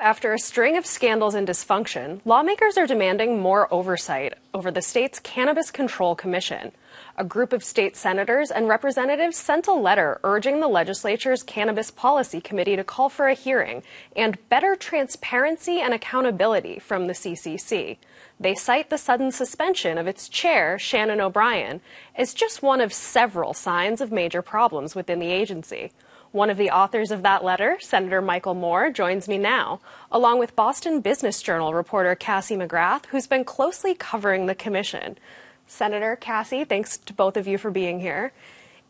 after a string of scandals and dysfunction, lawmakers are demanding more oversight over the state's Cannabis Control Commission. A group of state senators and representatives sent a letter urging the legislature's Cannabis Policy Committee to call for a hearing and better transparency and accountability from the CCC. They cite the sudden suspension of its chair, Shannon O'Brien, as just one of several signs of major problems within the agency. One of the authors of that letter, Senator Michael Moore, joins me now, along with Boston Business Journal reporter Cassie McGrath, who's been closely covering the commission. Senator, Cassie, thanks to both of you for being here.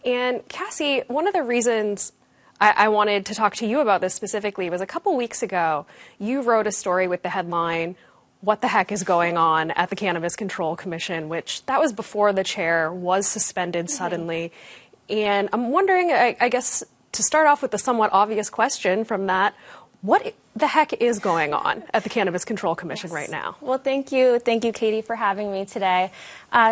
And Cassie, one of the reasons I wanted to talk to you about this specifically was a couple weeks ago, you wrote a story with the headline, "What the heck is going on at the Cannabis Control Commission?" which that was before the chair was suspended suddenly. And I'm wondering, I guess, to start off with the somewhat obvious question from that, what the heck is going on at the Cannabis Control Commission right now? Well, thank you, Katie, for having me today.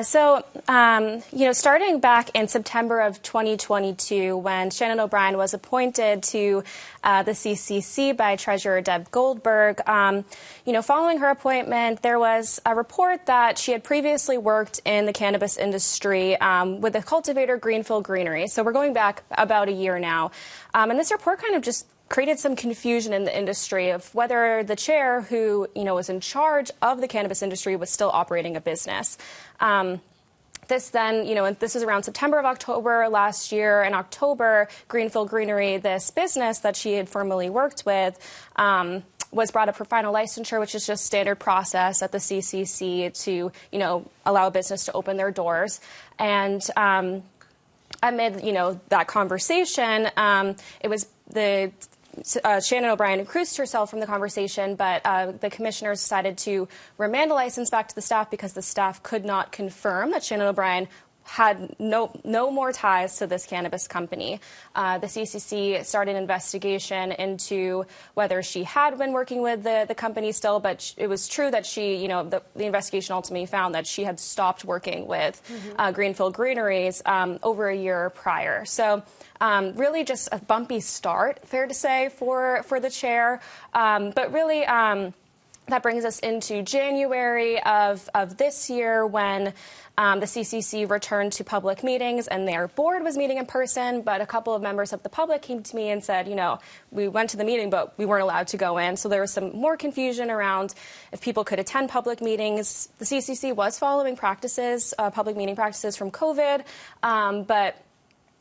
Starting back in September of 2022, when Shannon O'Brien was appointed to the CCC by Treasurer Deb Goldberg, following her appointment, there was a report that she had previously worked in the cannabis industry with the cultivator Greenfield Greenery. So we're going back about a year now. And this report kind of just created some confusion in the industry of whether the chair who, was in charge of the cannabis industry was still operating a business. This is around September of October last year. In October, Greenfield Greenery, this business that she had formerly worked with, was brought up for final licensure, which is just standard process at the CCC to, allow a business to open their doors. And amid, that conversation, it was Shannon O'Brien recused herself from the conversation, but the commissioners decided to remand the license back to the staff because the staff could not confirm that Shannon O'Brien had no more ties to this cannabis company. The CCC started an investigation into whether she had been working with the company still, but it was true that she, the investigation ultimately found that she had stopped working with Greenfield Greeneries over a year prior. So really just a bumpy start, fair to say, for the chair. But really, that brings us into January of this year when the CCC returned to public meetings and their board was meeting in person, but a couple of members of the public came to me and said, we went to the meeting, but we weren't allowed to go in. So there was some more confusion around if people could attend public meetings. The CCC was following public meeting practices from COVID, but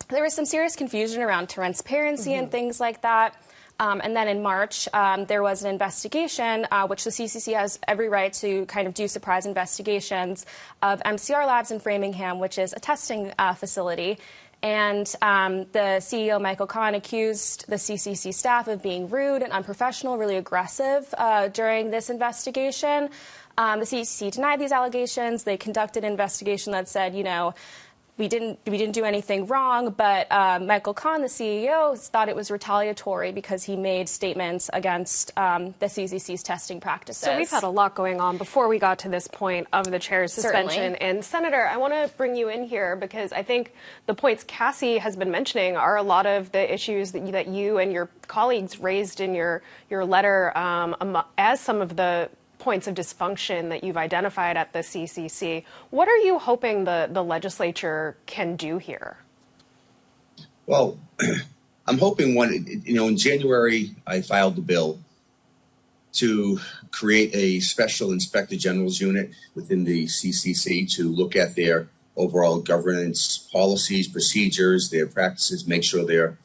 there was some serious confusion around transparency and things like that. And then in March, there was an investigation, which the CCC has every right to kind of do surprise investigations of MCR Labs in Framingham, which is a testing facility. And the CEO, Michael Kahn, accused the CCC staff of being rude and unprofessional, really aggressive during this investigation. The CCC denied these allegations. They conducted an investigation that said, we didn't do anything wrong, but Michael Kahn, the CEO, thought it was retaliatory because he made statements against the CCC's testing practices. So we've had a lot going on before we got to this point of the chair's suspension. Certainly. And Senator, I want to bring you in here because I think the points Cassie has been mentioning are a lot of the issues that you and your colleagues raised in your letter as some of the points of dysfunction that you've identified at the CCC. What are you hoping the legislature can do here? Well, I'm hoping in January, I filed the bill to create a special inspector general's unit within the CCC to look at their overall governance policies, procedures, their practices, make sure they're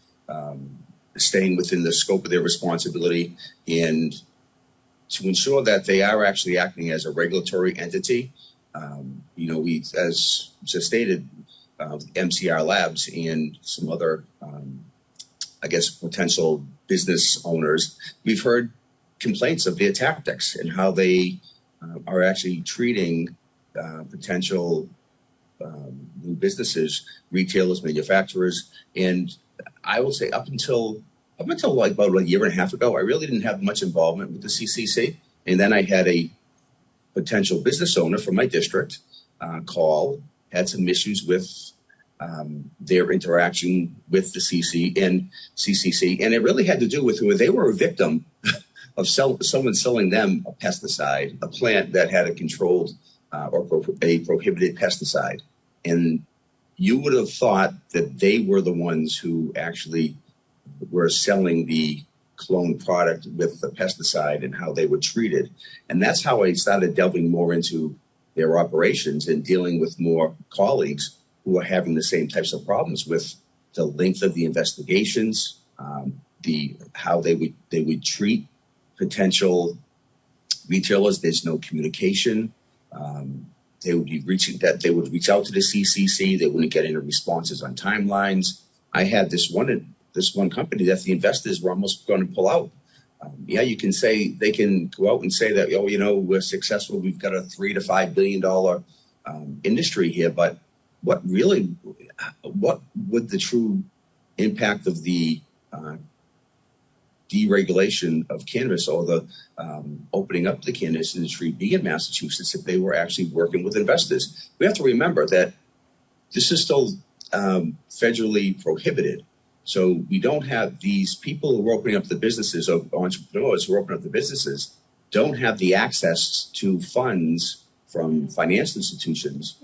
staying within the scope of their responsibility, and to ensure that they are actually acting as a regulatory entity. We, as just stated, MCR Labs and some other, potential business owners, we've heard complaints of their tactics and how they are actually treating potential new businesses, retailers, manufacturers. And I will say up until like about a year and a half ago, I really didn't have much involvement with the CCC. And then I had a potential business owner from my district call, had some issues with their interaction with the CCC. And it really had to do with who they were a victim of someone selling them a pesticide, a plant that had a controlled or a prohibited pesticide. And you would have thought that they were the ones who actually were selling the clone product with the pesticide and how they were treated. And that's how I started delving more into their operations and dealing with more colleagues who are having the same types of problems with the length of the investigations, how they would treat potential retailers. There's no communication. They would reach out to the CCC. They wouldn't get any responses on timelines. I had this one company that the investors were almost going to pull out. You can say, they can go out and say that, we're successful. We've got a $3 to $5 billion industry here. But what would the true impact of the deregulation of cannabis or the opening up the cannabis industry be in Massachusetts if they were actually working with investors? We have to remember that this is still federally prohibited. So we don't have these people who are opening up the businesses, or entrepreneurs who are opening up the businesses, don't have the access to funds from financial institutions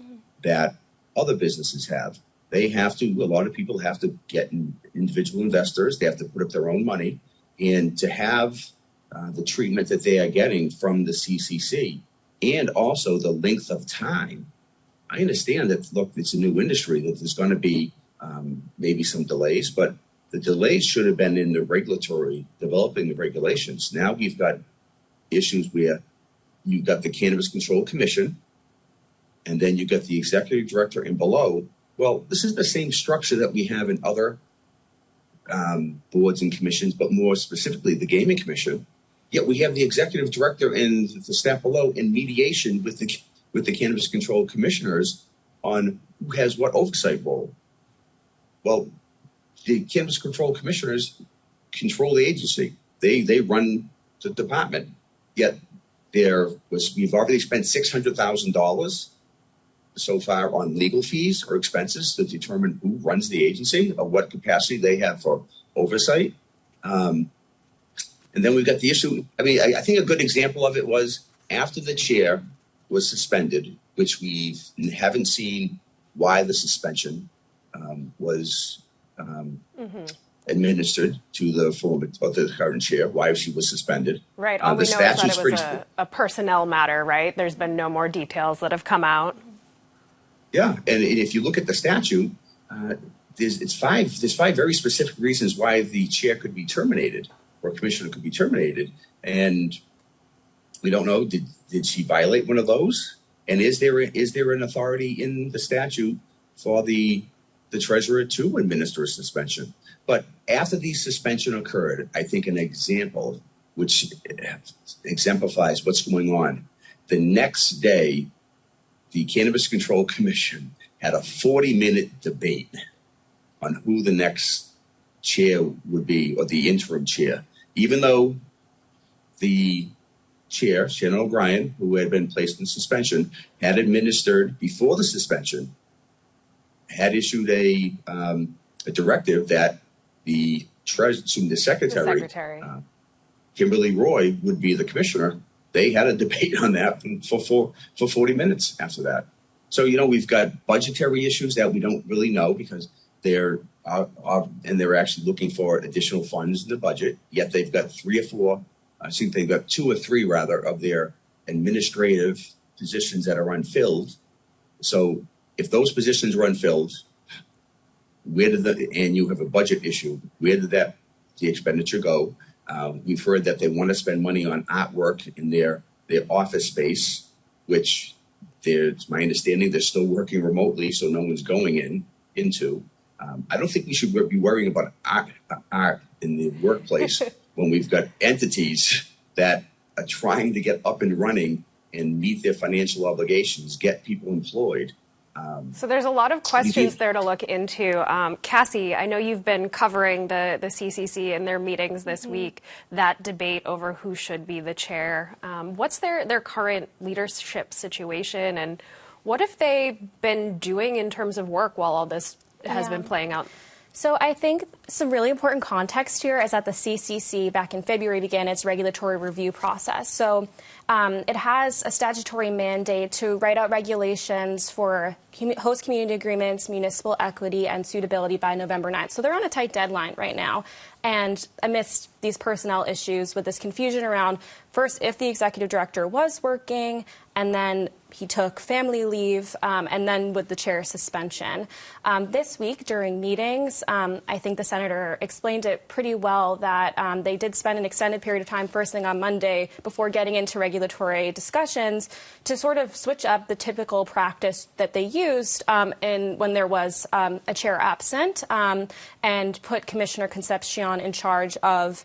that other businesses have. They have to, a lot of people have to get individual investors. They have to put up their own money. And to have the treatment that they are getting from the CCC, and also the length of time. I understand that, look, it's a new industry, that there's going to be maybe some delays, but the delays should have been in the developing the regulations. Now we've got issues where you've got the Cannabis Control Commission, and then you've got the executive director and below. Well, this is the same structure that we have in other boards and commissions, but more specifically the Gaming Commission. Yet we have the executive director and the staff below in mediation with the Cannabis Control Commissioners on who has what oversight role. Well, the Cannabis Control Commissioners control the agency. They run the department. Yet we've already spent $600,000 so far on legal fees or expenses to determine who runs the agency or what capacity they have for oversight. And then we've got the issue. I think a good example of it was after the chair was suspended, which we haven't seen why the suspension was administered to the current chair, why she was suspended. Right. All we know is that it was a personnel matter, right? There's been no more details that have come out. Yeah, and if you look at the statute, there's five very specific reasons why the chair could be terminated or commissioner could be terminated, and we don't know. Did she violate one of those? And is there an authority in the statute for the treasurer to administer a suspension? But after the suspension occurred, I think an example which exemplifies what's going on. The next day, the Cannabis Control Commission had a 40-minute debate on who the next chair would be, or the interim chair, even though the chair, Shannon O'Brien, who had been placed in suspension, had administered before the suspension, had issued a directive that the secretary. Kimberly Roy, would be the commissioner. They had a debate on that for 40 minutes after that. So, we've got budgetary issues that we don't really know because they're actually looking for additional funds in the budget. Yet they've got they've got 2 or 3 rather of their administrative positions that are unfilled. So if those positions are unfilled, and you have a budget issue, where did the expenditure go? We've heard that they want to spend money on artwork in their office space, which it's my understanding they're still working remotely, so no one's going into. I don't think we should be worrying about art in the workplace when we've got entities that are trying to get up and running and meet their financial obligations, get people employed. So there's a lot of questions there to look into. Cassie, I know you've been covering the CCC in their meetings this week, that debate over who should be the chair. What's their current leadership situation, and what have they been doing in terms of work while all this has been playing out? So I think some really important context here is that the CCC back in February began its regulatory review process. So it has a statutory mandate to write out regulations for host community agreements, municipal equity, and suitability by November 9th. So they're on a tight deadline right now. And amidst these personnel issues with this confusion around, first, if the executive director was working, and then he took family leave, and then with the chair's suspension. This week during meetings, I think the senator explained it pretty well that they did spend an extended period of time first thing on Monday before getting into regulatory discussions to sort of switch up the typical practice that they used when there was a chair absent, and put Commissioner Concepcion in charge of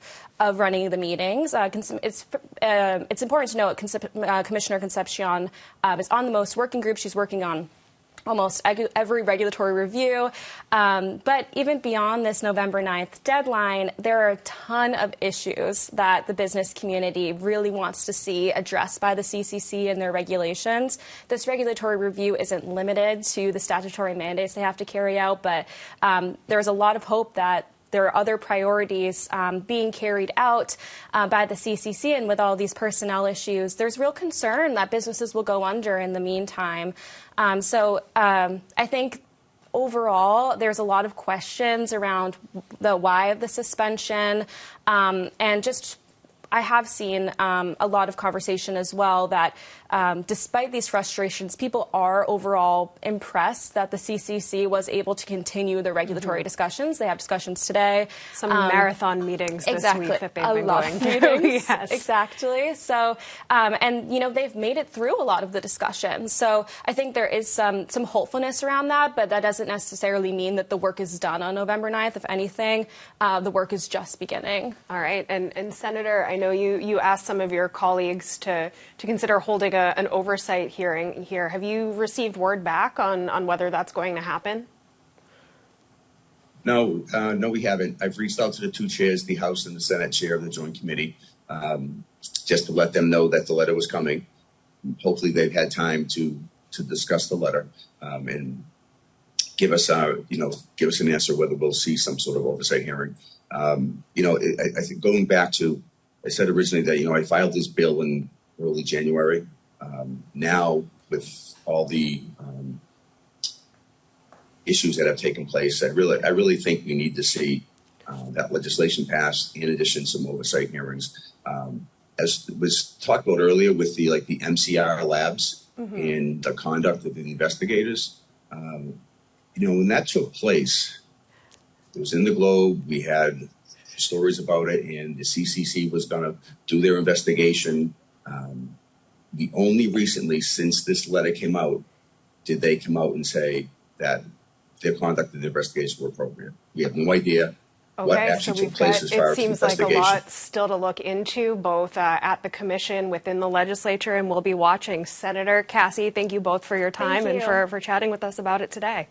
running the meetings. It's important to note Commissioner Concepcion is on the most working group. She's working on almost every regulatory review. But even beyond this November 9th deadline, there are a ton of issues that the business community really wants to see addressed by the CCC and their regulations. This regulatory review isn't limited to the statutory mandates they have to carry out, but there's a lot of hope that there are other priorities being carried out by the CCC, and with all these personnel issues, there's real concern that businesses will go under in the meantime. So I think overall, there's a lot of questions around the why of the suspension, and just I have seen a lot of conversation as well that despite these frustrations, people are overall impressed that the CCC was able to continue the regulatory discussions. They have discussions today. Some marathon meetings this week that they've been going through. Yes. Exactly. So, and, you know, they've made it through a lot of the discussions. So I think there is some hopefulness around that, but that doesn't necessarily mean that the work is done on November 9th. If anything, the work is just beginning. All right. And Senator, I know you asked some of your colleagues to consider holding an oversight hearing here. Have you received word back on whether that's going to happen? No, we haven't. I've reached out to the two chairs, the House and the Senate chair of the Joint Committee, just to let them know that the letter was coming. Hopefully they've had time to discuss the letter and give us an answer whether we'll see some sort of oversight hearing. I think going back to, I said originally that, I filed this bill in early January. Now, with all the issues that have taken place, I really think we need to see that legislation passed. In addition, some oversight hearings, as was talked about earlier, with the MCR labs and the conduct of the investigators. When that took place, it was in the Globe. We had stories about it, and the CCC was going to do their investigation. We only recently, since this letter came out, did they come out and say that their conduct and their investigation were appropriate. We have no idea what actually took place as far as the investigation. It seems like a lot still to look into, both at the commission, within the legislature, and we'll be watching. Senator, Cassie, thank you both for your time and for chatting with us about it today.